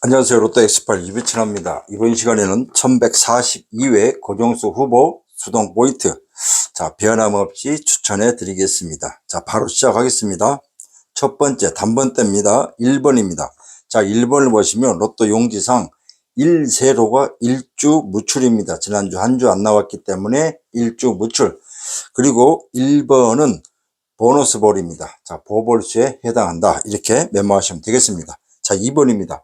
안녕하세요. 롯데엑스팔 유비천입니다. 이번 시간에는 1142회 고정수 후보 수동 포인트. 자, 변함없이 추천해 드리겠습니다. 자, 바로 시작하겠습니다. 첫 번째 단번대입니다. 1번입니다. 자, 1번을 보시면 로또 용지상 1세로가 1주 무출입니다. 지난주 한 주 안 나왔기 때문에 1주 무출. 그리고 1번은 보너스 볼입니다. 자, 보볼수에 해당한다. 이렇게 메모하시면 되겠습니다. 자, 2번입니다.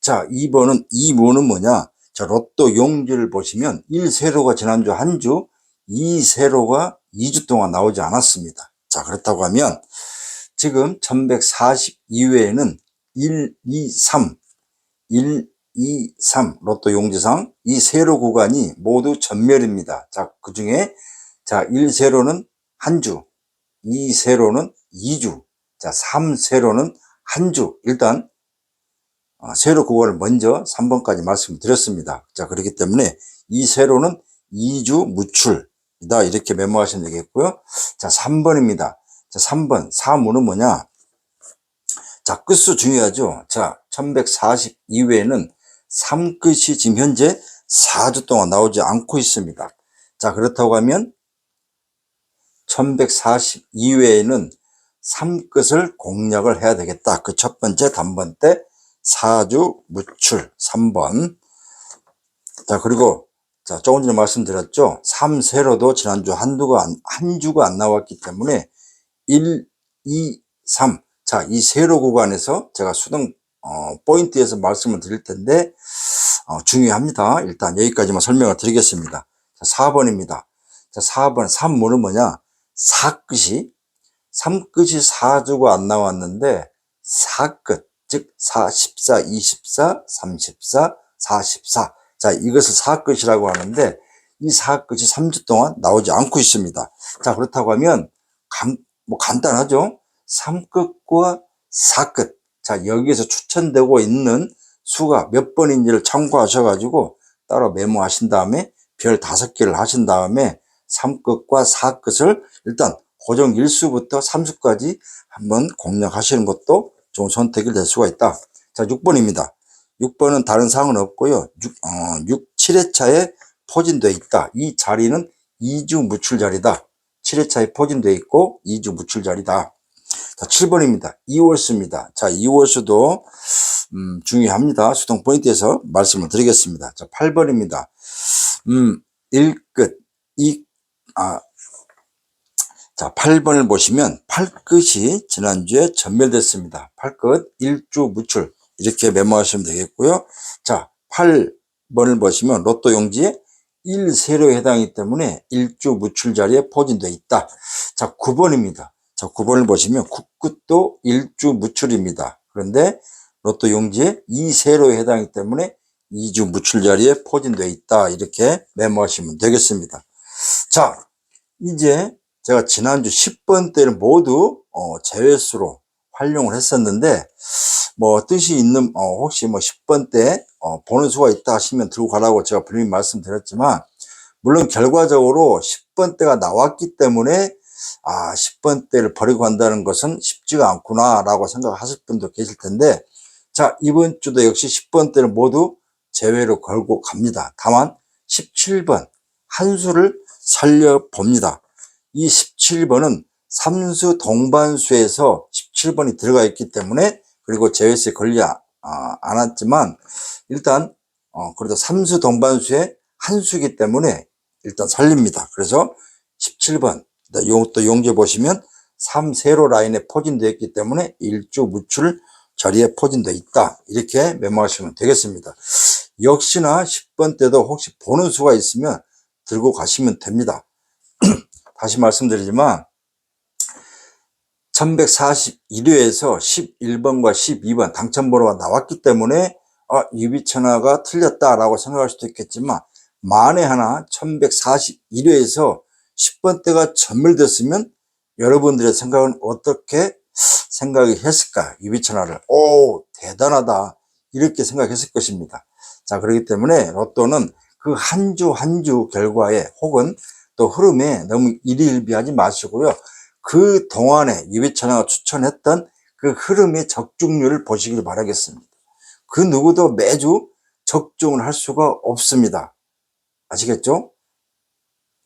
자, 2번은 뭐냐? 자, 로또 용지를 보시면 1세로가 지난주 한 주, 2세로가 2주 동안 나오지 않았습니다. 자, 그렇다고 하면 지금 1142회에는 1, 2, 3, 1, 2, 3 로또 용지상 이 세로 구간이 모두 전멸입니다. 자, 그 중에 자, 1세로는 한 주, 2세로는 2주, 자, 3세로는 한 주. 일단 세로 구간을 먼저 3번까지 말씀드렸습니다. 자, 그렇기 때문에 이 세로는 2주 무출이다. 이렇게 메모하시면 되겠고요. 자, 3번입니다. 자, 3번 사무는 뭐냐? 자, 끝수 중요하죠. 자, 1142회에는 3끝이 지금 현재 4주 동안 나오지 않고 있습니다. 자, 그렇다고 하면 1142회에는 3끝을 공략을 해야 되겠다. 그 첫 번째 단번대 4주 무출 3번. 자, 그리고 자, 조금 전에 말씀드렸죠. 3세로도 지난주 한 주가 안 나왔기 때문에 1, 2, 3. 자, 이 세로 구간에서 제가 수동 포인트에서 말씀을 드릴 텐데 중요합니다. 일단 여기까지만 설명을 드리겠습니다. 자, 4번입니다. 자, 4번 3무는 뭐냐? 4끝이 3끝이 4주가 안 나왔는데 4끝 즉 4, 14, 24, 34, 44. 자, 이것을 4끝이라고 하는데 이 4끝이 3주 동안 나오지 않고 있습니다. 자, 그렇다고 하면 간단하죠. 3끝과 4끝. 자, 여기에서 추천되고 있는 수가 몇 번인지를 참고하셔가지고 따로 메모하신 다음에 별 5개를 하신 다음에 3끝과 4끝을 일단 고정 일수부터 3수까지 한번 공략하시는 것도 좋은 선택이 될 수가 있다. 자, 6번입니다. 6번은 다른 사항은 없고요. 7회차에 포진되어 있다. 이 자리는 2주 무출 자리다. 7회차에 포진되어 있고 2주 무출 자리다. 자, 7번입니다. 2월수입니다. 자, 2월수도 중요합니다. 수동 포인트에서 말씀을 드리겠습니다. 자, 8번입니다. 1끝, 자, 8번을 보시면 8끝이 지난주에 전멸됐습니다. 8끝 1주 무출 이렇게 메모하시면 되겠고요. 자, 8번을 보시면 로또 용지에 1세로에 해당이기 때문에 1주 무출 자리에 포진되어 있다. 자, 9번입니다. 자, 9번을 보시면 9끝도 1주 무출입니다. 그런데 로또 용지에 2세로에 해당이기 때문에 2주 무출 자리에 포진되어 있다. 이렇게 메모하시면 되겠습니다. 자, 이제 제가 지난주 10번대를 모두 제외수로 활용을 했었는데 뭐 뜻이 있는 혹시 뭐 10번대 보는 수가 있다 하시면 들고 가라고 제가 분명히 말씀드렸지만 물론 결과적으로 10번대가 나왔기 때문에 10번대를 버리고 간다는 것은 쉽지가 않구나 라고 생각하실 분도 계실 텐데 자, 이번 주도 역시 10번대를 모두 제외로 걸고 갑니다. 다만 17번 한 수를 살려봅니다. 이 17번은 3수 동반수에서 17번이 들어가 있기 때문에 그리고 제외수에 걸리지 않았지만 일단 그래도 3수 동반수의 한 수이기 때문에 일단 살립니다. 그래서 17번 또 용지 보시면 3세로 라인에 포진되어 있기 때문에 1주 무출 자리에 포진되어 있다. 이렇게 메모하시면 되겠습니다. 역시나 10번 때도 혹시 보는 수가 있으면 들고 가시면 됩니다. 다시 말씀드리지만 1141회에서 11번과 12번 당첨번호가 나왔기 때문에 유비천하가 틀렸다라고 생각할 수도 있겠지만 만에 하나 1141회에서 10번대가 전멸됐으면 여러분들의 생각은 어떻게 생각이 했을까? 유비천하를 대단하다 이렇게 생각했을 것입니다. 자, 그렇기 때문에 로또는 그 한 주 한 주 결과에 혹은 또 흐름에 너무 일희일비하지 마시고요. 그 동안에 유비천하가 추천했던 그 흐름의 적중률을 보시길 바라겠습니다. 그 누구도 매주 적중을 할 수가 없습니다. 아시겠죠?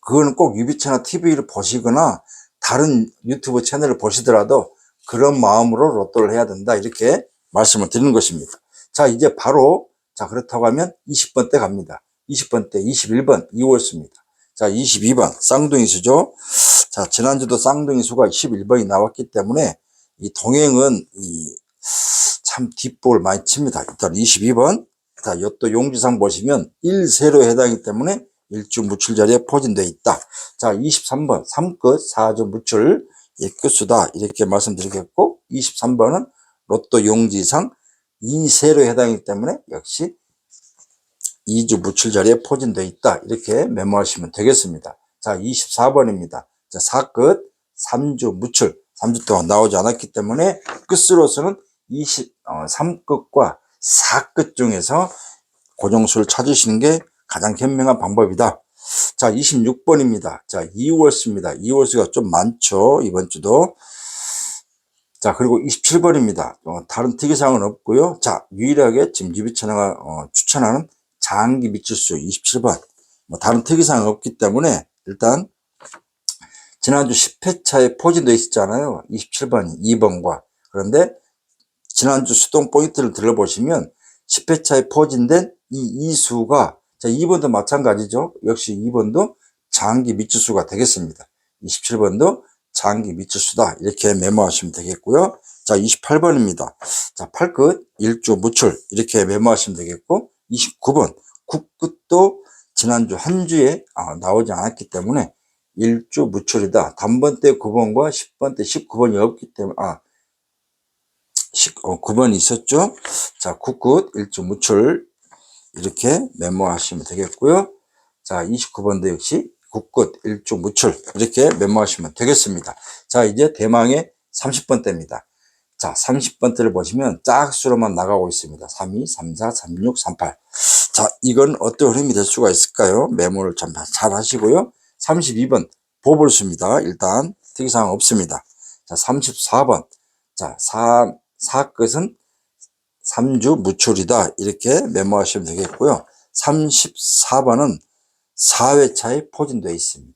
그거는 꼭 유비채나 TV를 보시거나 다른 유튜브 채널을 보시더라도 그런 마음으로 로또를 해야 된다, 이렇게 말씀을 드리는 것입니다. 자, 이제 바로, 자, 그렇다고 하면 20번 때 갑니다. 20번 때 21번 이월수입니다. 자, 22번 쌍둥이 수죠. 자, 지난주도 쌍둥이 수가 11번이 나왔기 때문에 이 동행은 참 뒷복을 많이 칩니다. 일단 22번. 자, 요또 용지상 보시면 1세로 해당이기 때문에 일주 무출 자리에 포진되어 있다. 자, 23번 3끝 4주 무출 끝수다, 이렇게 말씀드리겠고, 23번은 로또 용지상 2세로 해당이기 때문에 역시 2주 무출 자리에 포진되어 있다, 이렇게 메모하시면 되겠습니다. 자, 24번입니다. 자, 4끝 3주 무출, 3주 동안 나오지 않았기 때문에 끝으로서는 23끝과 4끝 중에서 고정수를 찾으시는 게 가장 현명한 방법이다. 자, 26번입니다. 자, 2월수입니다. 2월수가 좀 많죠, 이번 주도. 자, 그리고 27번입니다. 다른 특이사항은 없고요. 자, 유일하게 지금 유비채널가 추천하는 장기 미출수 27번. 다른 특이사항은 없기 때문에 일단 지난주 10회차에 포진되어 있었잖아요. 27번이 2번과. 그런데 지난주 수동 포인트를 들어보시면 10회차에 포진된 이 수가, 자, 2번도 마찬가지죠. 역시 2번도 장기 미출수가 되겠습니다. 27번도 장기 미출수다, 이렇게 메모하시면 되겠고요. 자, 28번입니다. 자, 8끝 1주 무출, 이렇게 메모하시면 되겠고, 29번 9끝도 지난주 한 주에 나오지 않았기 때문에 1주 무출이다. 단번 때 9번과 10번 때 19번이 없기 때문에 9번이 있었죠. 자, 9끝 1주 무출, 이렇게 메모하시면 되겠고요. 자, 29번도 역시 9끝 1주 무출, 이렇게 메모하시면 되겠습니다. 자, 이제 대망의 30번대입니다. 자, 30번대를 보시면 짝수로만 나가고 있습니다. 32, 34, 36, 38. 자, 이건 어떤 흐름이 될 수가 있을까요? 메모를 참 잘 하시고요. 32번 보볼수입니다. 일단 특이사항 없습니다. 자, 34번. 자, 4끝은 3주 무출이다, 이렇게 메모하시면 되겠고요. 34번은 4회차에 포진되어 있습니다.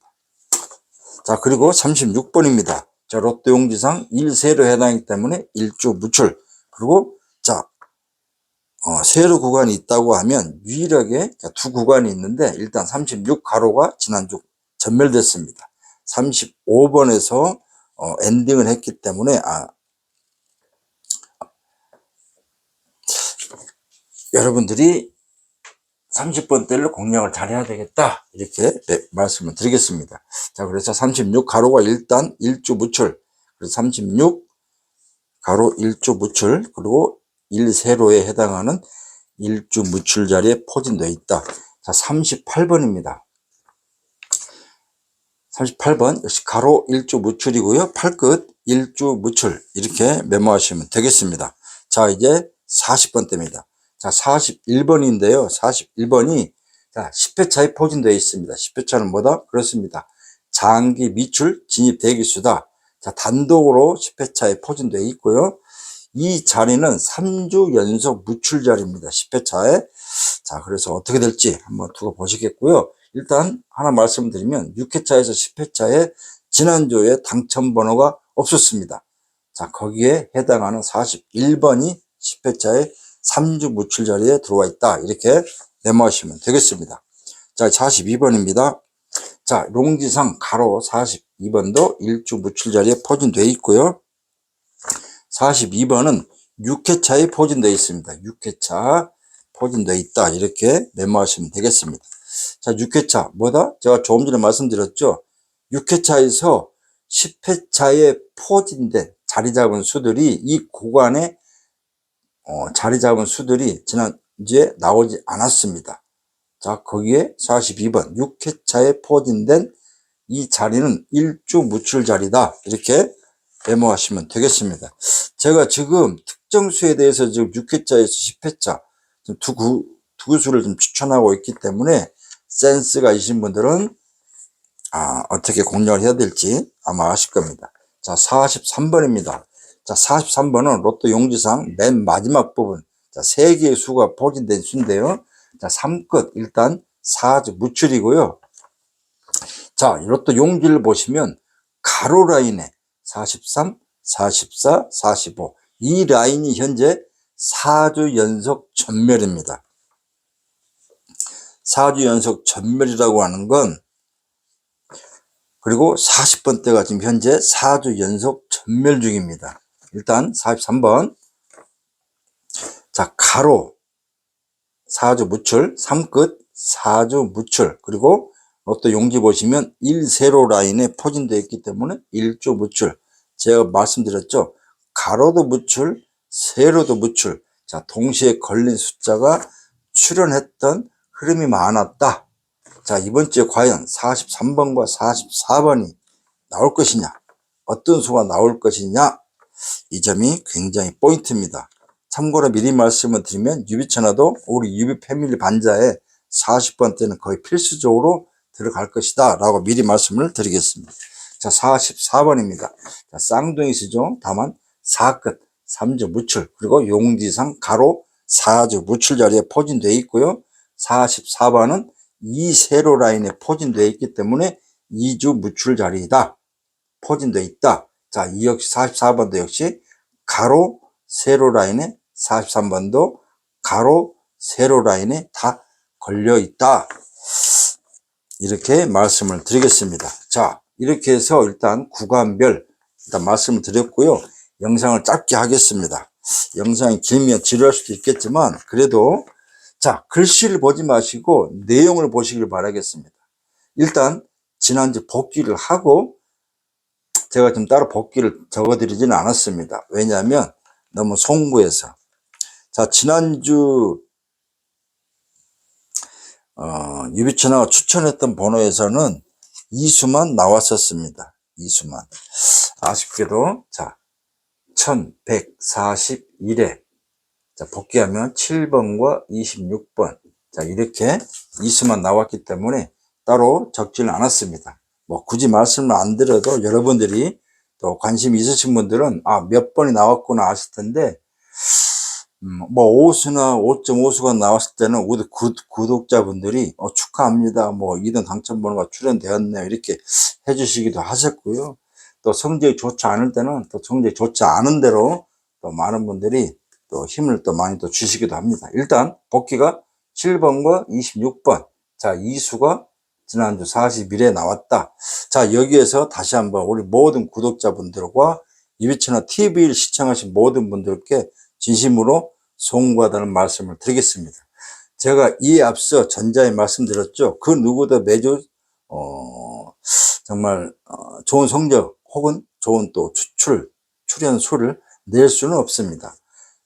자, 그리고 36번입니다. 자, 로또 용지상 1세로 해당이기 때문에 1주 무출. 그리고 자, 세로 구간이 있다고 하면 유일하게 두 구간이 있는데, 일단 36가로가 지난주 전멸됐습니다. 35번에서 엔딩을 했기 때문에 여러분들이 30번대를 공략을 잘 해야 되겠다, 이렇게 말씀을 드리겠습니다. 자, 그래서 36가로가 일단 1주 무출, 그래서 36가로 1주 무출, 그리고 1세로에 해당하는 1주 무출 자리에 포진되어 있다. 자, 38번입니다. 38번 역시 가로 1주 무출이고요. 8끝 1주 무출, 이렇게 메모하시면 되겠습니다. 자, 이제 40번대입니다. 자, 41번인데요. 41번이 자, 10회차에 포진되어 있습니다. 10회차는 뭐다? 그렇습니다. 장기 미출 진입 대기수다. 자, 단독으로 10회차에 포진되어 있고요. 이 자리는 3주 연속 무출 자리입니다. 10회차에. 자, 그래서 어떻게 될지 한번 두고 보시겠고요. 일단 하나 말씀드리면 6회차에서 10회차에 지난주에 당첨 번호가 없었습니다. 자, 거기에 해당하는 41번이 10회차에 3주 무출 자리에 들어와 있다, 이렇게 메모하시면 되겠습니다. 자, 42번입니다. 자, 롱지상 가로 42번도 1주 무출 자리에 포진되어 있고요. 42번은 6회차에 포진되어 있습니다. 6회차 포진되어 있다, 이렇게 메모하시면 되겠습니다. 자, 6회차 뭐다? 제가 조금 전에 말씀드렸죠. 6회차에서 10회차에 포진된 자리 잡은 수들이 이 구간에 자리 잡은 수들이 지난주에 나오지 않았습니다. 자, 거기에 42번 6회차에 포진된 이 자리는 1주 무출 자리다, 이렇게 메모하시면 되겠습니다. 제가 지금 특정 수에 대해서 지금 6회차에서 10회차 두 수를 좀 추천하고 있기 때문에 센스가 있으신 분들은 어떻게 공략을 해야 될지 아마 아실 겁니다. 자, 43번입니다. 자, 43번은 로또 용지상 맨 마지막 부분. 자, 3개의 수가 포진된 수인데요. 자, 3끝 일단 4주 무출이고요. 자, 이것도 용지를 보시면 가로 라인에 43, 44, 45. 이 라인이 현재 4주 연속 전멸입니다. 4주 연속 전멸이라고 하는 건, 그리고 40번대가 지금 현재 4주 연속 전멸 중입니다. 일단 43번. 자, 가로 4주 무출, 3끝 4주 무출, 그리고 또 용지 보시면 1세로 라인에 포진되어 있기 때문에 1주 무출. 제가 말씀드렸죠. 가로도 무출, 세로도 무출. 자, 동시에 걸린 숫자가 출현했던 흐름이 많았다. 자, 이번 주에 과연 43번과 44번이 나올 것이냐, 어떤 수가 나올 것이냐, 이 점이 굉장히 포인트입니다. 참고로 미리 말씀을 드리면 유비천화도 우리 유비 패밀리 반자에 40번 때는 거의 필수적으로 들어갈 것이다 라고 미리 말씀을 드리겠습니다. 자, 44번입니다. 자, 쌍둥이 수죠. 다만 4끝 3주 무출, 그리고 용지상 가로 4주 무출 자리에 포진되어 있고요. 44번은 2세로 라인에 포진되어 있기 때문에 2주 무출 자리이다, 포진되어 있다. 자, 이 역시 44번도 역시 가로 세로 라인에, 43번도 가로 세로 라인에 다 걸려 있다, 이렇게 말씀을 드리겠습니다. 자, 이렇게 해서 일단 구간별 일단 말씀을 드렸고요. 영상을 짧게 하겠습니다. 영상이 길면 지루할 수도 있겠지만 그래도, 자, 글씨를 보지 마시고 내용을 보시길 바라겠습니다. 일단 지난주 복귀를 하고, 제가 지금 따로 복귀를 적어드리지는 않았습니다. 왜냐하면 너무 송구해서. 자, 지난주 유비천화가 추천했던 번호에서는 이수만 나왔었습니다. 이수만. 아쉽게도 자 1141회, 자 복귀하면 7번과 26번, 자 이렇게 이수만 나왔기 때문에 따로 적지는 않았습니다. 뭐 굳이 말씀을 안 드려도 여러분들이 또 관심이 있으신 분들은 몇 번이 나왔구나 아실 텐데, 뭐 5수나 5.5수가 나왔을 때는 우리 구독자분들이 축하합니다, 뭐 2등 당첨번호가 출연되었네요, 이렇게 해주시기도 하셨고요. 또 성적이 좋지 않을 때는 또 성적이 좋지 않은 대로 또 많은 분들이 또 힘을 또 많이 또 주시기도 합니다. 일단 복귀가 7번과 26번. 자, 이수가 지난주 41회 나왔다. 자, 여기에서 다시 한번 우리 모든 구독자분들과 유비천화 TV를 시청하신 모든 분들께 진심으로 송구하다는 말씀을 드리겠습니다. 제가 이에 앞서 전자에 말씀드렸죠. 그 누구도 매주 정말 좋은 성적 혹은 좋은 또 출연 수를 낼 수는 없습니다.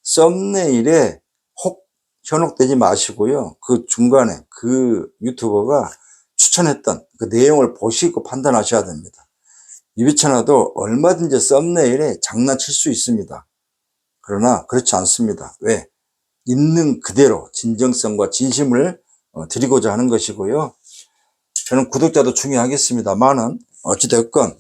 썸네일에 혹 현혹되지 마시고요. 그 중간에 그 유튜버가 추천했던 그 내용을 보시고 판단하셔야 됩니다. 유비천화도 얼마든지 썸네일에 장난칠 수 있습니다. 그러나 그렇지 않습니다. 왜? 있는 그대로 진정성과 진심을 드리고자 하는 것이고요. 저는 구독자도 중요하겠습니다만은 어찌됐건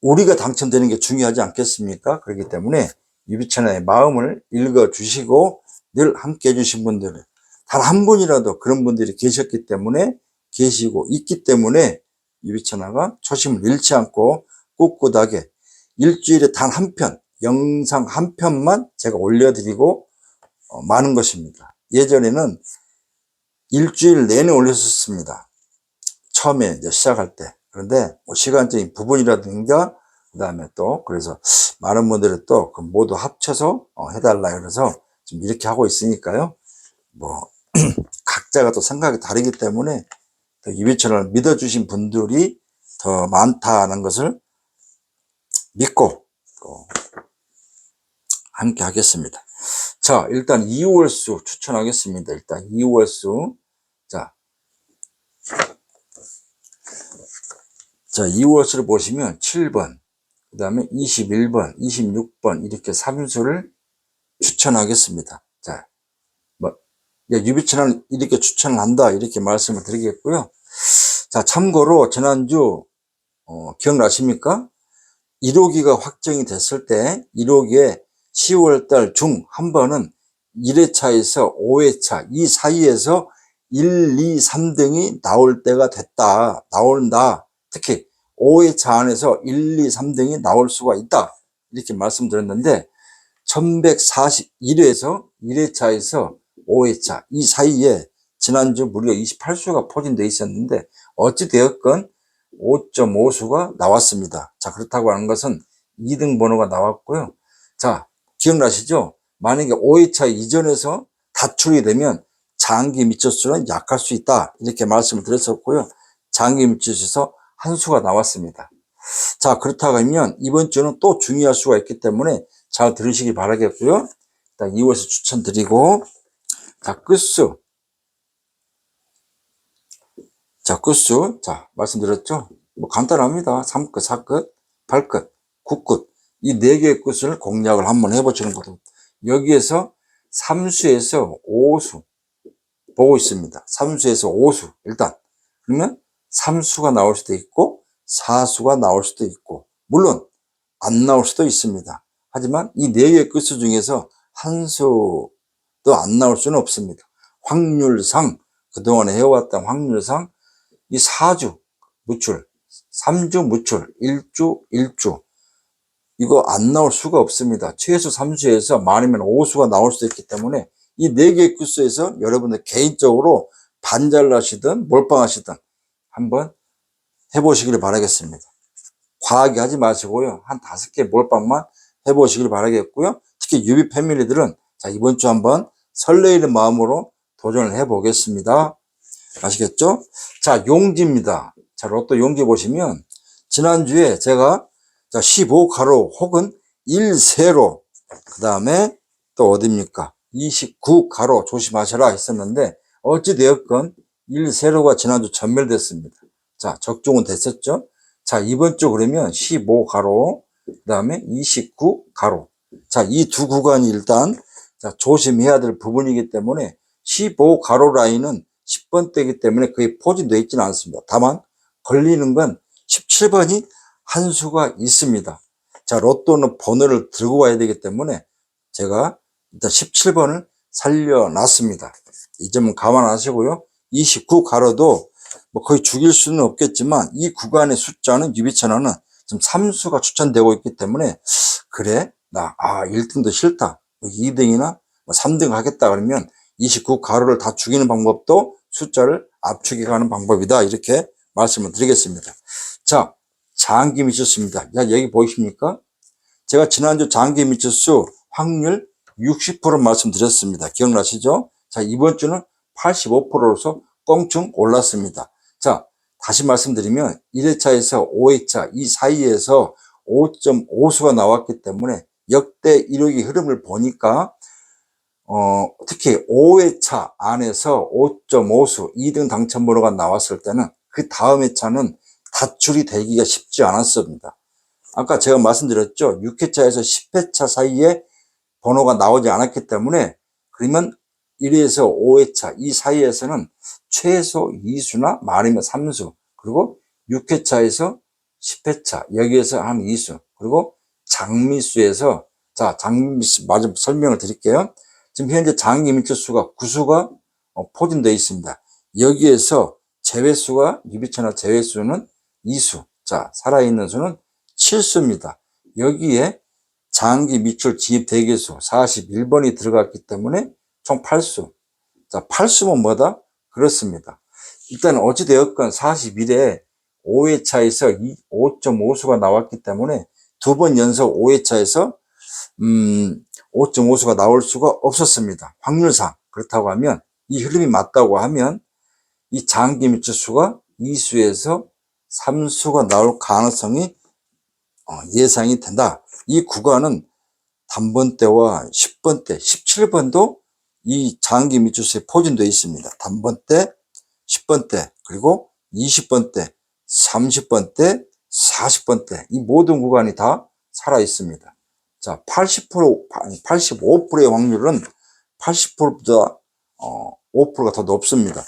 우리가 당첨되는 게 중요하지 않겠습니까? 그렇기 때문에 유비천화의 마음을 읽어주시고 늘 함께 해주신 분들, 단 한 분이라도 그런 분들이 계셨기 때문에, 계시고 있기 때문에 유비천화가 초심을 잃지 않고 꿋꿋하게 일주일에 단 한 편, 영상 한 편만 제가 올려드리고 마는 것입니다. 예전에는 일주일 내내 올렸었습니다. 처음에 이제 시작할 때. 그런데 뭐 시간적인 부분이라든가, 그 다음에 또 그래서 많은 분들이 또 모두 합쳐서 해달라 그래서 지금 이렇게 하고 있으니까요. 뭐 각자가 또 생각이 다르기 때문에 유비천화를 믿어주신 분들이 더 많다는 것을 믿고 또 함께 하겠습니다. 자, 일단 2월수 추천하겠습니다. 일단 2월수. 자, 2월수를 보시면 7번, 그 다음에 21번, 26번 이렇게 3수를 추천하겠습니다. 자, 유비천화는 이렇게 추천을 한다, 이렇게 말씀을 드리겠고요. 자, 참고로 지난주 기억나십니까? 1호기가 확정이 됐을 때 1호기에 10월달 중 한 번은 1회차에서 5회차 이 사이에서 1, 2, 3등이 나올 때가 됐다. 나온다. 특히 5회차 안에서 1, 2, 3등이 나올 수가 있다. 이렇게 말씀드렸는데 1141회에서 1회차에서 5회차 이 사이에 지난주 무려 28수가 포진되어 있었는데 어찌되었건 5.5수가 나왔습니다. 자, 그렇다고 하는 것은 2등 번호가 나왔고요. 자, 기억나시죠? 만약에 5회차 이전에서 다출이 되면 장기 미처수는 약할 수 있다. 이렇게 말씀을 드렸었고요. 장기 미처수에서 한 수가 나왔습니다. 자, 그렇다고 하면 이번 주는 또 중요할 수가 있기 때문에 잘 들으시기 바라겠고요. 일단 2월에서 추천드리고, 자, 끝수. 자, 끝수. 자, 말씀드렸죠? 뭐 간단합니다. 3끝, 4끝, 8끝, 9끝. 이 4개의 끝을 공략을 한번 해보시는 거죠. 여기에서 3수에서 5수 보고 있습니다. 3수에서 5수. 일단. 그러면 3수가 나올 수도 있고, 4수가 나올 수도 있고, 물론 안 나올 수도 있습니다. 하지만 이 4개의 끝수 중에서 한 수도 안 나올 수는 없습니다. 확률상, 그동안 해왔던 확률상 이 4주 무출, 3주 무출, 1주, 이거 안 나올 수가 없습니다. 최소 3수에서 많으면 5수가 나올 수도 있기 때문에 이 4개의 끝수에서 여러분들 개인적으로 반잘나시든 몰빵하시든 한번 해보시길 바라겠습니다. 과하게 하지 마시고요. 한 5개 몰빵만 해보시길 바라겠고요. 특히 유비 패밀리들은 자, 이번 주 한번 설레이는 마음으로 도전을 해보겠습니다. 아시겠죠? 자, 용지입니다. 자, 로또 용지 보시면 지난주에 제가 자, 15가로 혹은 1세로 그 다음에 또 어딥니까? 29가로 조심하셔라 했었는데 어찌되었건 1세로가 지난주 전멸됐습니다. 자, 적중은 됐었죠? 자, 이번 주 그러면 15가로 그 다음에 29가로 자, 이 두 구간이 일단 자, 조심해야 될 부분이기 때문에 15가로 라인은 10번대이기 때문에 거의 포진되어 있지는 않습니다. 다만 걸리는 건 17번이 한 수가 있습니다. 자, 로또는 번호를 들고 와야 되기 때문에 제가 일단 17번을 살려놨습니다. 이 점은 감안하시고요. 29가로도 뭐 거의 죽일 수는 없겠지만 이 구간의 숫자는 유비천하는 지금 3수가 추천되고 있기 때문에 그래 나 1등도 싫다 2등이나 3등 하겠다 그러면 29가로를 다 죽이는 방법도 숫자를 압축해 가는 방법이다 이렇게 말씀을 드리겠습니다. 자, 장기 미처수입니다. 자, 여기 보이십니까? 제가 지난주 장기 미처수 확률 60% 말씀드렸습니다. 기억나시죠? 자, 이번 주는 85%로서 껑충 올랐습니다. 자, 다시 말씀드리면 1회차에서 5회차 이 사이에서 5.5수가 나왔기 때문에 역대 이력의 흐름을 보니까 특히 5회차 안에서 5.5수 2등 당첨번호가 나왔을 때는 그 다음 회차는 다출이 되기가 쉽지 않았습니다. 아까 제가 말씀드렸죠. 6회차에서 10회차 사이에 번호가 나오지 않았기 때문에 그러면 1회에서 5회차 이 사이에서는 최소 2수나 많으면 3수 그리고 6회차에서 10회차 여기에서 한 2수 그리고 장미수에서 자 장미수 마저 설명을 드릴게요. 지금 현재 장기 미처수가 9수가 포진되어 있습니다. 여기에서 제외수가 유비천하 제외수는 2수 자 살아있는 수는 7수입니다. 여기에 장기 미출 지입 대개수 41번이 들어갔기 때문에 총 8수. 자, 8수면 뭐다? 그렇습니다. 일단 어찌되었건 41에 5회차에서 5.5수가 나왔기 때문에 두 번 연속 5회차에서 5.5수가 나올 수가 없었습니다. 확률상. 그렇다고 하면 이 흐름이 맞다고 하면 이 장기 미출수가 2수에서 3수가 나올 가능성이 예상이 된다. 이 구간은 단번대와 10번대, 17번도 이 장기 미추수에 포진되어 있습니다. 단번대, 10번대, 그리고 20번대, 30번대, 40번대 이 모든 구간이 다 살아 있습니다. 자, 80%, 85%의 확률은 80%보다 5%가 더 높습니다.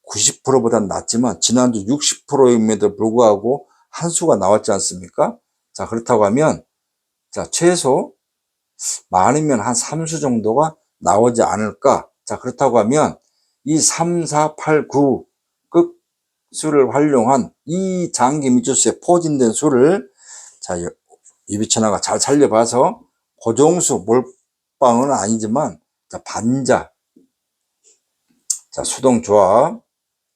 90%보다는 낮지만 지난주 60%임에도 불구하고 한 수가 나왔지 않습니까? 자, 그렇다고 하면 자, 최소 많으면 한 3수 정도가 나오지 않을까? 자, 그렇다고 하면 이 3, 4, 8, 9 극수를 활용한 이 장기 미추수에 포진된 수를 자, 유비천하가 잘 살려봐서 고정수 몰빵은 아니지만 자, 반자, 자, 수동조합,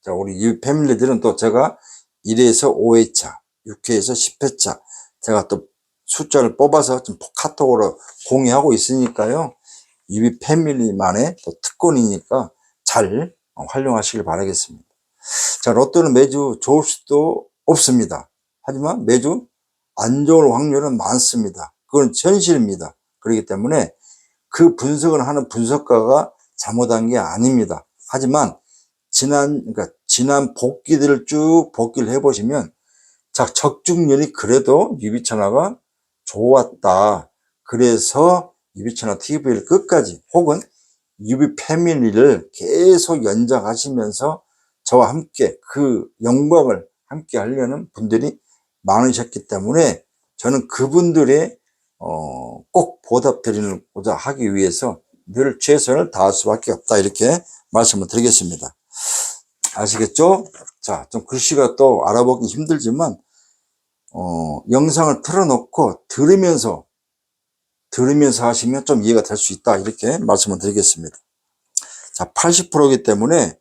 자, 우리 이 패밀리들은 또 제가 1회에서 5회차, 6회에서 10회차 제가 또 숫자를 뽑아서 좀 카톡으로 공유하고 있으니까요. 이 패밀리만의 또 특권이니까 잘 활용하시길 바라겠습니다. 자, 로또는 매주 좋을 수도 없습니다. 하지만 매주 안 좋을 확률은 많습니다. 그건 현실입니다. 그렇기 때문에 그 분석을 하는 분석가가 잘못한 게 아닙니다. 하지만 지난 복귀들을 쭉 복귀를 해보시면 자, 적중률이 그래도 유비천하가 좋았다. 그래서 유비천하 TV를 끝까지 혹은 유비 패밀리를 계속 연장하시면서 저와 함께 그 영광을 함께 하려는 분들이 많으셨기 때문에 저는 그분들의 꼭 보답드리고자 하기 위해서 늘 최선을 다할 수밖에 없다. 이렇게 말씀을 드리겠습니다. 아시겠죠? 자, 좀 글씨가 또 알아보기 힘들지만 영상을 틀어놓고 들으면서 하시면 좀 이해가 될 수 있다. 이렇게 말씀을 드리겠습니다. 자, 80%이기 때문에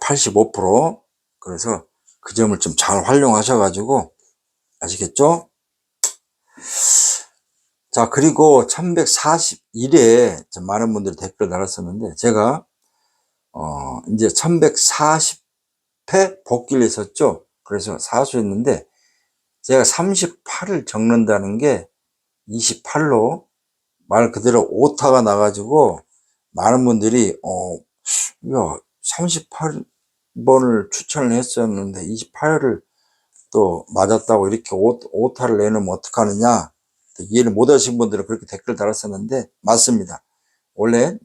85%. 그래서 그 점을 좀 잘 활용하셔가지고 아시겠죠? 자, 그리고 1141회 많은 분들이 댓글 달았었는데 제가 이제 1140회 복귀를 했었죠. 그래서 사수했는데 제가 38을 적는다는 게 28로 말 그대로 오타가 나가지고 많은 분들이 야, 38번을 추천을 했었는데 28을 또 맞았다고 이렇게 오타를 내놓으면 어떡하느냐, 이해를 못 하신 분들은 그렇게 댓글 달았었는데 맞습니다. 원래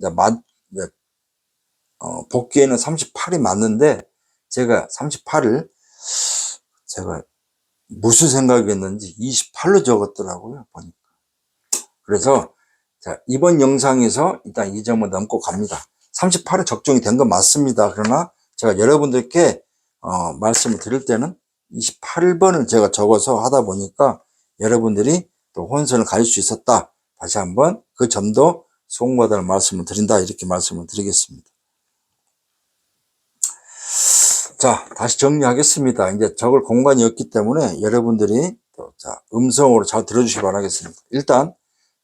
복귀에는 38이 맞는데 제가 38을 제가 무슨 생각이었는지 28로 적었더라고요, 보니까. 그래서 자, 이번 영상에서 일단 이 점을 넘고 갑니다. 38에 적중이 된 건 맞습니다. 그러나 제가 여러분들께 말씀을 드릴 때는 28번을 제가 적어서 하다 보니까 여러분들이 또 혼선을 가질 수 있었다. 다시 한번 그 점도 송구하다는 말씀을 드린다. 이렇게 말씀을 드리겠습니다. 자, 다시 정리하겠습니다. 이제 적을 공간이 없기 때문에 여러분들이 또 자, 음성으로 잘 들어주시기 바라겠습니다. 일단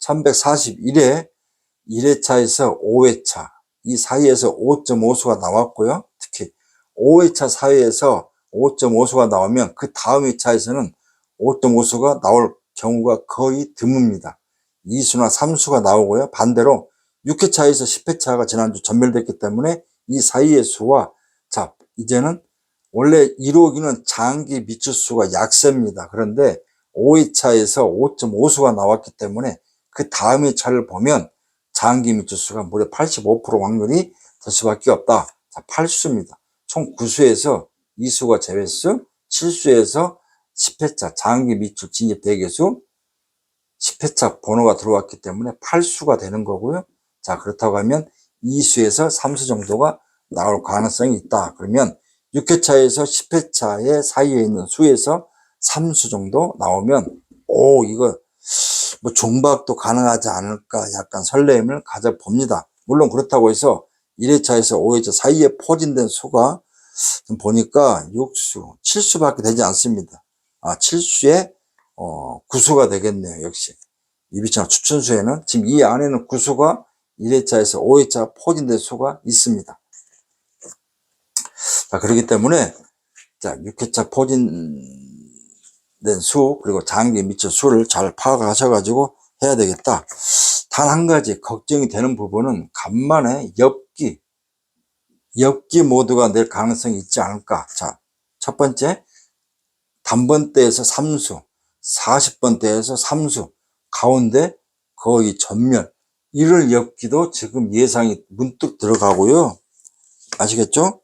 1141회 1회차에서 5회차 이 사이에서 5.5수가 나왔고요. 특히 5회차 사이에서 5.5수가 나오면 그 다음 회차에서는 5.5수가 나올 경우가 거의 드뭅니다. 2수나 3수가 나오고요. 반대로 6회차에서 10회차가 지난주 전멸됐기 때문에 이 사이의 수와 자, 이제는 원래 1호기는 장기 미추수가 약세입니다. 그런데 5회차에서 5.5수가 나왔기 때문에 그 다음 회차를 보면 장기 미추수가 무려 85% 확률이 될 수밖에 없다. 자, 8수입니다. 총 9수에서 2수가 제외수, 7수에서 10회차 장기 미추 진입 대개수 10회차 번호가 들어왔기 때문에 8수가 되는 거고요. 자, 그렇다고 하면 2수에서 3수 정도가 나올 가능성이 있다. 그러면 6회차에서 10회차의 사이에 있는 수에서 3수 정도 나오면 이거 뭐 종박도 가능하지 않을까 약간 설렘을 가져봅니다. 물론 그렇다고 해서 1회차에서 5회차 사이에 포진된 수가 좀 보니까 6수, 7수밖에 되지 않습니다. 7수에 9수가 되겠네요. 역시 유비천하 추천수에는 지금 이 안에는 9수가 1회차에서 5회차 포진된 수가 있습니다. 자, 그렇기 때문에 자, 6회차 포진된 수 그리고 장기 미처 수를 잘 파악하셔가지고 해야 되겠다. 단 한 가지 걱정이 되는 부분은 간만에 엽기 모드가 낼 가능성이 있지 않을까. 자, 첫 번째 단번대에서 3수 40번대에서 3수 가운데 거의 전멸 이럴 엽기도 지금 예상이 문득 들어가고요. 아시겠죠?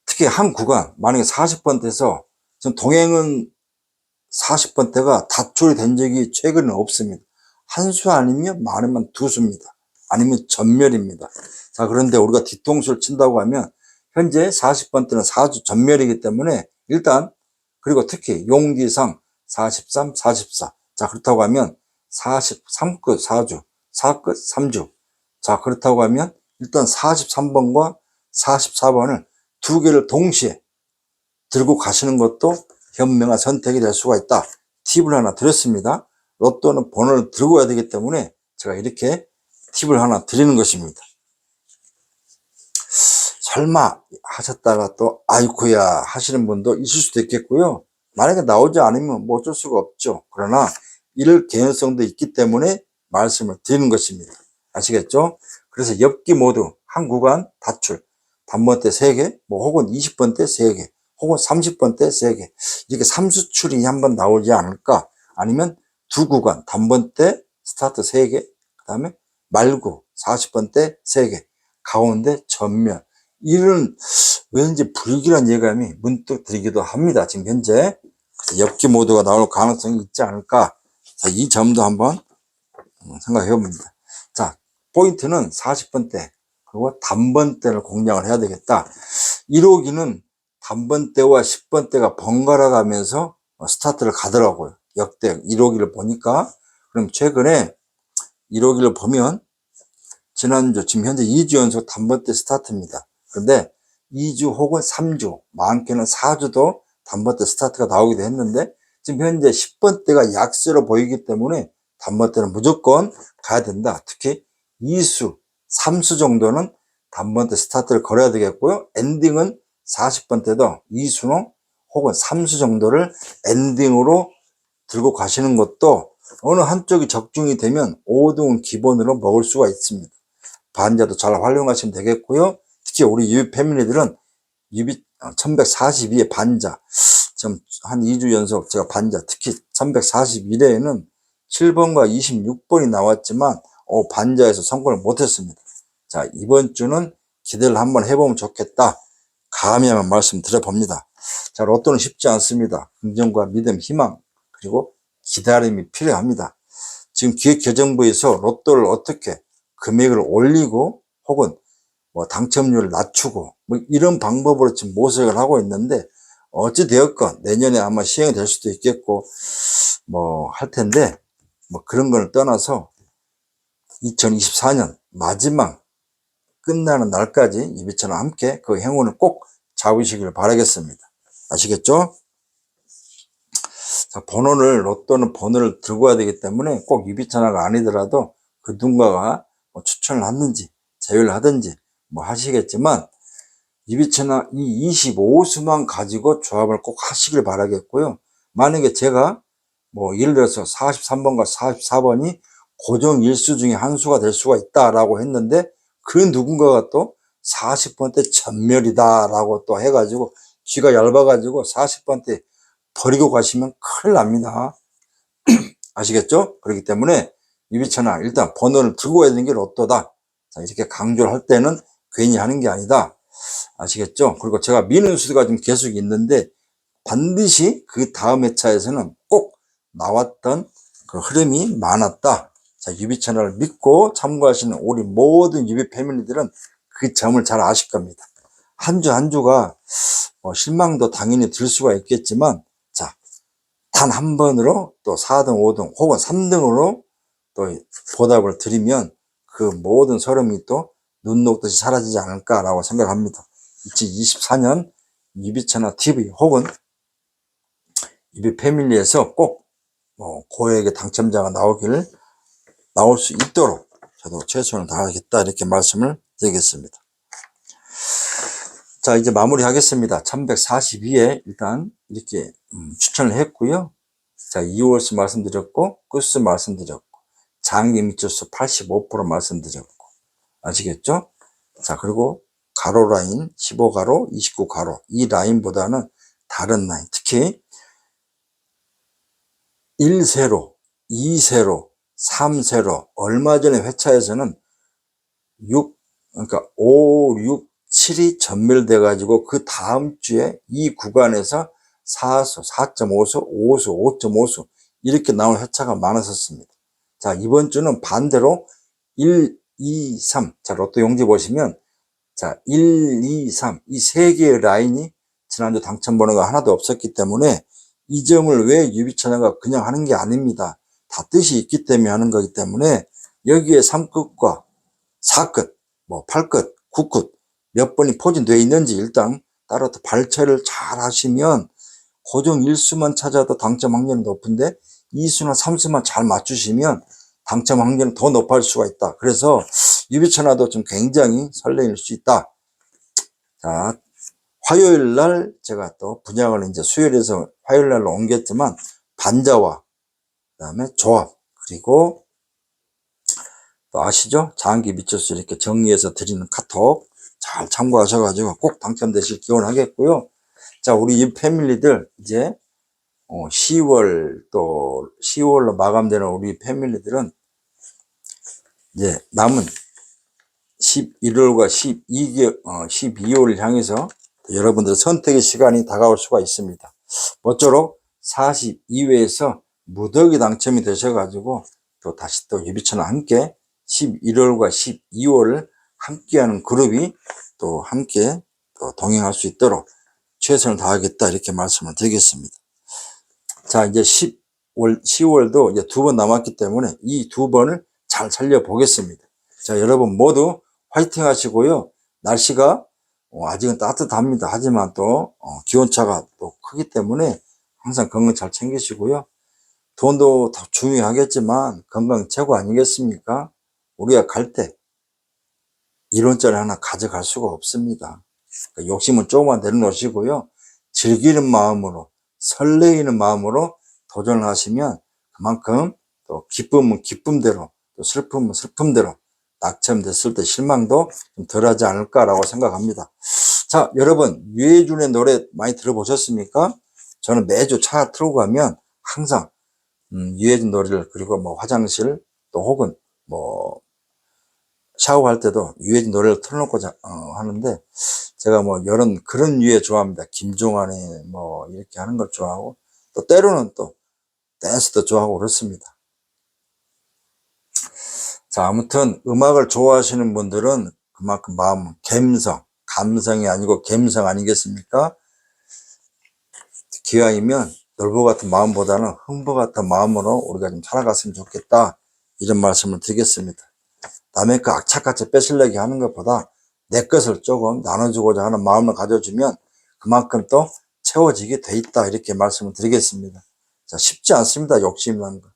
특히 한 구간 만약에 40번대에서 지금 동행은 40번대가 다출이 된 적이 최근에 없습니다. 한 수 아니면 많으면 두 수입니다. 아니면 전멸입니다. 자, 그런데 우리가 뒤통수를 친다고 하면 현재 40번대는 4주 전멸이기 때문에 일단, 그리고 특히 용기상 43, 44. 자, 그렇다고 하면 43끝 4주, 4끝 3주. 자, 그렇다고 하면 일단 43번과 44번을 두 개를 동시에 들고 가시는 것도 현명한 선택이 될 수가 있다. 팁을 하나 드렸습니다. 로또는 번호를 들고 가야 되기 때문에 제가 이렇게 팁을 하나 드리는 것입니다. 설마 하셨다가 또 아이쿠야 하시는 분도 있을 수도 있겠고요. 만약에 나오지 않으면 뭐 어쩔 수가 없죠. 그러나 이럴 개연성도 있기 때문에 말씀을 드리는 것입니다. 아시겠죠? 그래서 엽기 모두 한 구간 다출, 단번대 3개, 뭐 혹은 20번대 3개, 혹은 30번대 3개, 이렇게 3수출이 한번 나오지 않을까? 아니면 두 구간, 단번대 스타트 3개, 그 다음에 말구 40번대 3개, 가운데 전면. 이런 왠지 불길한 예감이 문득 들기도 합니다. 지금 현재 엽기 모드가 나올 가능성이 있지 않을까. 자, 이 점도 한번 생각해 봅니다. 자, 포인트는 40번대 그리고 단번대를 공략을 해야 되겠다. 1호기는 단번대와 10번대가 번갈아 가면서 스타트를 가더라고요. 역대 1호기를 보니까. 그럼 최근에 1호기를 보면 지난주, 지금 현재 2주 연속 단번대 스타트입니다. 그런데 2주 혹은 3주, 많게는 4주도 단번대 스타트가 나오기도 했는데 지금 현재 10번대가 약세로 보이기 때문에 단번대는 무조건 가야 된다. 특히 2수, 3수 정도는 단번대 스타트를 걸어야 되겠고요. 엔딩은 40번대도 2수는 혹은 3수 정도를 엔딩으로 들고 가시는 것도 어느 한쪽이 적중이 되면 5등은 기본으로 먹을 수가 있습니다. 반자도 잘 활용하시면 되겠고요. 특히 우리 유비 패밀리들은 유비 1142의 반자, 지금 한 2주 연속 제가 반자, 특히 341회에는 7번과 26번이 나왔지만 반자에서 성공을 못했습니다. 자, 이번 주는 기대를 한번 해보면 좋겠다. 감히 한번 말씀드려봅니다. 자, 로또는 쉽지 않습니다. 긍정과 믿음, 희망, 그리고 기다림이 필요합니다. 지금 기획재정부에서 로또를 어떻게 금액을 올리고 혹은 뭐 당첨률을 낮추고 뭐 이런 방법으로 지금 모색을 하고 있는데 어찌되었건 내년에 아마 시행이 될 수도 있겠고 뭐 할 텐데 뭐 그런 걸 떠나서 2024년 마지막 끝나는 날까지 유비처럼 함께 그 행운을 꼭 잡으시길 바라겠습니다. 아시겠죠? 자, 로또는 번호를 들고 와야 되기 때문에 꼭 유비천화가 아니더라도 그 누군가가 뭐 추천을 하든지 제휴를 하든지 뭐 하시겠지만 유비천화 이 25수만 가지고 조합을 꼭 하시길 바라겠고요. 만약에 제가 뭐 예를 들어서 43번과 44번이 고정 일수 중에 한 수가 될 수가 있다라고 했는데 그 누군가가 또 40번대 전멸이다라고 또 해가지고 귀가 얇아가지고 40번대 버리고 가시면 큰일 납니다. 아시겠죠? 그렇기 때문에 유비천화 일단 번호를 들고 와야 되는 게 로또다. 자, 이렇게 강조를 할 때는 괜히 하는 게 아니다. 아시겠죠? 그리고 제가 미는 수가 좀 계속 있는데 반드시 그 다음 회차에서는 꼭 나왔던 그 흐름이 많았다. 자, 유비천화를 믿고 참고하시는 우리 모든 유비 패밀리들은 그 점을 잘 아실 겁니다. 한 주 한 주가 실망도 당연히 들 수가 있겠지만 자, 단 한 번으로 또 4등, 5등 혹은 3등으로 또 보답을 드리면 그 모든 서름이 또 눈 녹듯이 사라지지 않을까라고 생각합니다. 2024년 유비천화 TV 혹은 유비 패밀리에서 꼭 고액의 당첨자가 나올 수 있도록 저도 최선을 다하겠다 이렇게 말씀을 드리겠습니다. 자, 이제 마무리 하겠습니다. 1142에 일단 이렇게 추천을 했고요. 자, 2월수 말씀드렸고 끝수 말씀드렸고 장기 밑줄수 85% 말씀드렸고 아시겠죠? 자, 그리고 가로 라인 15가로 29가로 이 라인보다는 다른 라인 특히 1세로 2세로 3세로 얼마 전에 회차에서는 5, 6, 7이 전멸돼 가지고 그 다음 주에 이 구간에서 4수, 4.5수, 5수, 5.5수 이렇게 나온 회차가 많았었습니다. 자, 이번 주는 반대로 1, 2, 3. 자, 로또 용지 보시면, 자, 1, 2, 3. 이 세 개의 라인이 지난주 당첨 번호가 하나도 없었기 때문에 이 점을 왜 유비천어가 그냥 하는 게 아닙니다. 다 뜻이 있기 때문에 하는 거기 때문에 여기에 3끝과 4끝, 뭐 8끝, 9끝 몇 번이 포진되어 있는지 일단 따로 발췌를 잘 하시면 고정 1수만 찾아도 당첨 확률이 높은데 2수나 3수만 잘 맞추시면 당첨 확률은 더 높아질 수가 있다. 그래서 유비천화도 좀 굉장히 설레일 수 있다. 자, 화요일 날 제가 또 분양을 이제 수요일에서 화요일 날로 옮겼지만 반자와 그다음에 조합 그리고 또 아시죠? 장기 미쳐서 이렇게 정리해서 드리는 카톡 잘 참고하셔가지고 꼭 당첨되실 기원하겠고요. 자, 우리 이 패밀리들 이제 10월 또 10월로 마감되는 우리 패밀리들은 이제 남은 11월과 12월 향해서 여러분들 선택의 시간이 다가올 수가 있습니다. 모쪼록 42회에서 무더기 당첨이 되셔가지고 또 다시 또 유비천과 함께 11월과 12월을 함께하는 그룹이 또 함께 또 동행할 수 있도록 최선을 다하겠다 이렇게 말씀을 드리겠습니다. 자, 이제 10월도 이제 2번 남았기 때문에 이 2번을 잘 살려보겠습니다. 자, 여러분 모두 화이팅 하시고요. 날씨가 아직은 따뜻합니다. 하지만 또 기온차가 또 크기 때문에 항상 건강 잘 챙기시고요. 돈도 더 중요하겠지만 건강 최고 아니겠습니까? 우리가 갈 때 1원짜리 하나 가져갈 수가 없습니다. 그러니까 욕심은 조금만 내려놓으시고요. 즐기는 마음으로 설레이는 마음으로 도전을 하시면 그만큼 또 기쁨은 기쁨대로 또 슬픔은 슬픔대로 낙첨됐을 때 실망도 좀 덜하지 않을까라고 생각합니다. 자, 여러분 유해준의 노래 많이 들어보셨습니까? 저는 매주 차 틀고 가면 항상 유해준 노래를 그리고 뭐 화장실 또 혹은 뭐 샤워할 때도 유해진 노래를 틀어놓고 하는데 제가 뭐 그런 유해 좋아합니다. 김종환의 뭐 이렇게 하는 걸 좋아하고 또 때로는 또 댄스도 좋아하고 그렇습니다. 자, 아무튼 음악을 좋아하시는 분들은 그만큼 마음은 감성이 아니고 갬성 아니겠습니까? 기왕이면 놀보 같은 마음보다는 흥부 같은 마음으로 우리가 좀 살아갔으면 좋겠다 이런 말씀을 드리겠습니다. 남의 거 악착같이 뺏으려고 하는 것보다 내 것을 조금 나눠주고자 하는 마음을 가져주면 그만큼 또 채워지게 돼 있다 이렇게 말씀을 드리겠습니다. 자, 쉽지 않습니다. 욕심이라는 거.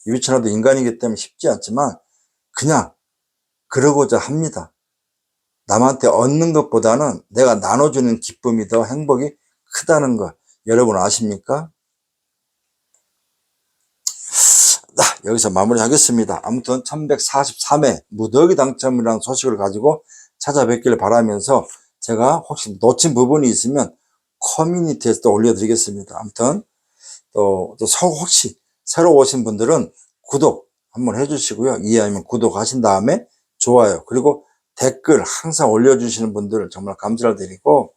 유비천화도 인간이기 때문에 쉽지 않지만 그냥 그러고자 합니다. 남한테 얻는 것보다는 내가 나눠주는 기쁨이 더 행복이 크다는 거 여러분 아십니까? 여기서 마무리하겠습니다. 아무튼 1143회 무더기 당첨이라는 소식을 가지고 찾아뵙기를 바라면서 제가 혹시 놓친 부분이 있으면 커뮤니티에서 또 올려드리겠습니다. 아무튼 또 혹시 새로 오신 분들은 구독 한번 해주시고요. 이해하면 구독하신 다음에 좋아요 그리고 댓글 항상 올려주시는 분들 정말 감사를 드리고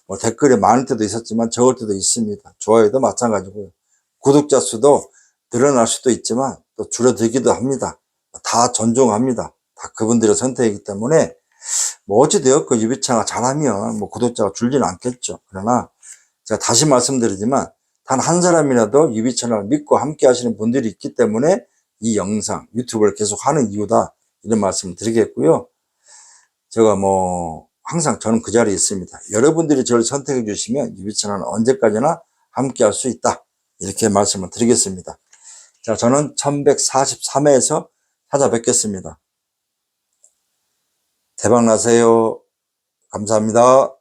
뭐 댓글이 많을 때도 있었지만 적을 때도 있습니다. 좋아요도 마찬가지고요. 구독자 수도 늘어날 수도 있지만 또 줄어들기도 합니다. 다 존중합니다. 다 그분들의 선택이기 때문에 뭐 어찌되었고 유비천화가 잘하면 뭐 구독자가 줄지는 않겠죠. 그러나 제가 다시 말씀드리지만 단 한 사람이라도 유비천화를 믿고 함께 하시는 분들이 있기 때문에 이 영상 유튜브를 계속 하는 이유다 이런 말씀을 드리겠고요. 제가 뭐 항상 저는 그 자리에 있습니다. 여러분들이 저를 선택해 주시면 유비천화는 언제까지나 함께 할 수 있다 이렇게 말씀을 드리겠습니다. 자, 저는 1143회에서 찾아뵙겠습니다. 대박 나세요. 감사합니다.